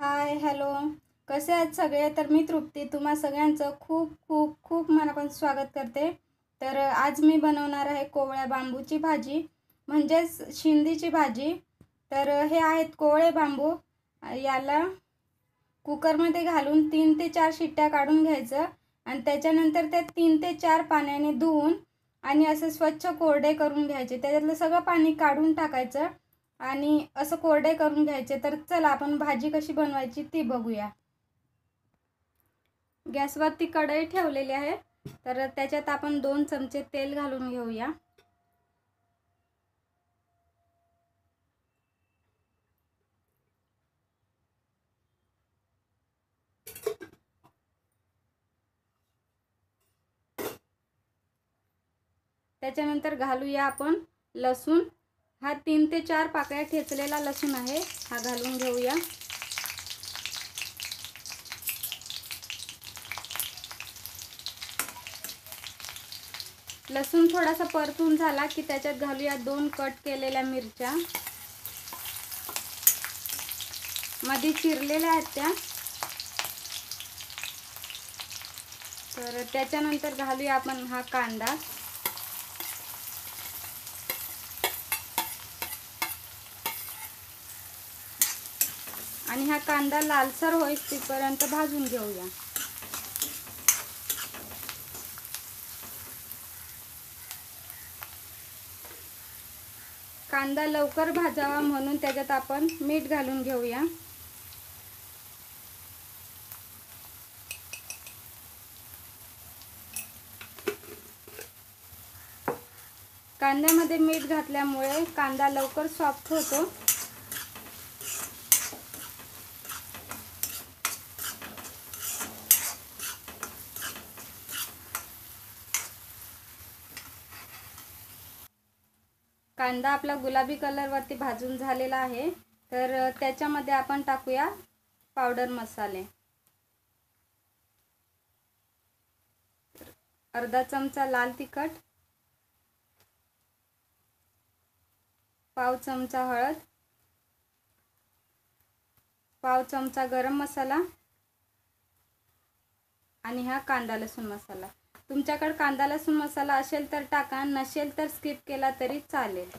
Hi hello, कसे आहेत सगळे। तर मी तृप्ती तुम्हा सगळ्यांचं खूप खूप खूप मनापासून स्वागत करते। तर आज मी बनवणार आहे कोवळ्या बांबूची भाजी, म्हणजेच शिंदीची भाजी। तर हे आहेत कोवळे बांबू, याला कुकरमध्ये घालून 3 ते 4 शिट्ट्या काढून घ्यायचं आणि त्याच्यानंतर ते 3 ते 4 पाण्याने धुवून आणि असं स्वच्छ कोरडे करून घ्यायचे। त्याच्यातलं सगळं पाणी काढून टाकायचं आणि असं कोरडे करून घ्यायचे। तर चला आपण भाजी कशी बनवायची ती बघूया। गॅसवरती कढई ठेवलेली आहे, तर त्याच्यात आपण 2 चमचे तेल घालून घेऊया। त्याच्यानंतर घालूया आपण लसूण। हा 3 ते 4 पाकळ्या ठेचलेला लसूण आहे, हा घालून घेऊया। लसूण थोडासा परतून झाला की त्याच्यात घालूया 2 कट केलेल्या मिरच्या, मध्ये चिरलेल्या आहेत त्या। तर त्याच्यानंतर घालूया आपण हा कांदा आणि हा कांदा लालसर होईपर्यंत भाजून घेऊया। कांदा लवकर भाजावा म्हणून त्याच्यात आपण मीठ घालून घेऊया। कांद्यामध्ये मीठ घातल्यामुळे कांदा लवकर सॉफ्ट होतो। कांदा आपला गुलाबी कलर वरती भाजून झालेला आहे। तर त्याच्यामध्ये आपण टाकूया पावडर मसाले। अर्धा चमचा लाल तिखट, पाव चमचा हळद, पाव चमचा गरम मसाला आणि हा कांदा लसूण मसाला। तुमच्याकडे कांदा लसूण मसाला असेल तर टाका, नसेल तर स्किप केला तरी चालेल।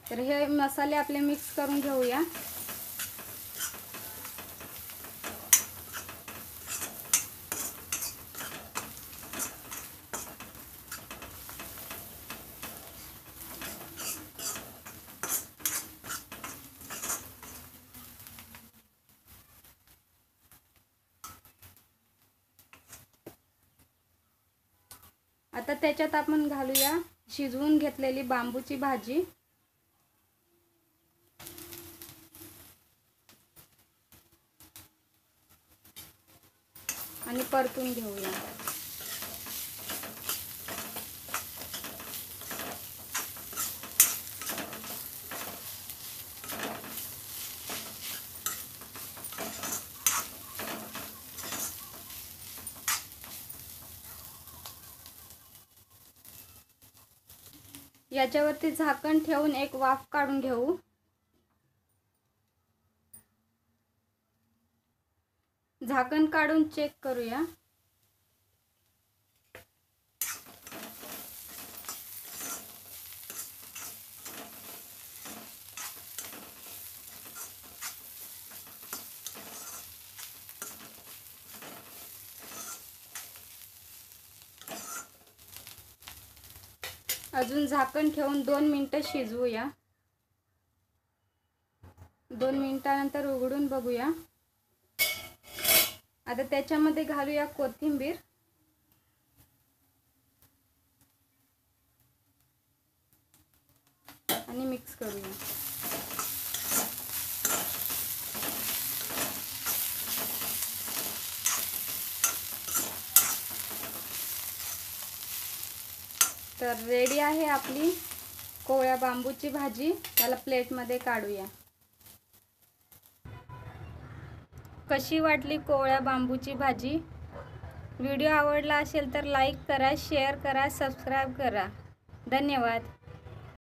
तर हे मसाले आपले मिक्स करून घेऊया। आता त्याच्यात आपण घालूया शिजवून घेतलेली बांबूची भाजी आणि परतून घेऊया। याच्यावरती झाकण ठेवून एक वाफ काढून घेऊ। झाकण काढून चेक करूया। अजून झाकण ठेवून 2 मिनिटं शिजवूया। 2 मिनिटानंतर उघडून बघूया। आता त्याच्यामध्ये घालूया कोथिंबीर आणि मिक्स करूया। तर रेडी आहे आपली कोवळ्या बांबूची भाजी। त्याला प्लेटमध्ये काढूया। कशी वाटली कोवळ्या बांबूची भाजी? व्हिडिओ आवडला असेल तर लाईक करा, शेअर करा, सबस्क्राईब करा। धन्यवाद।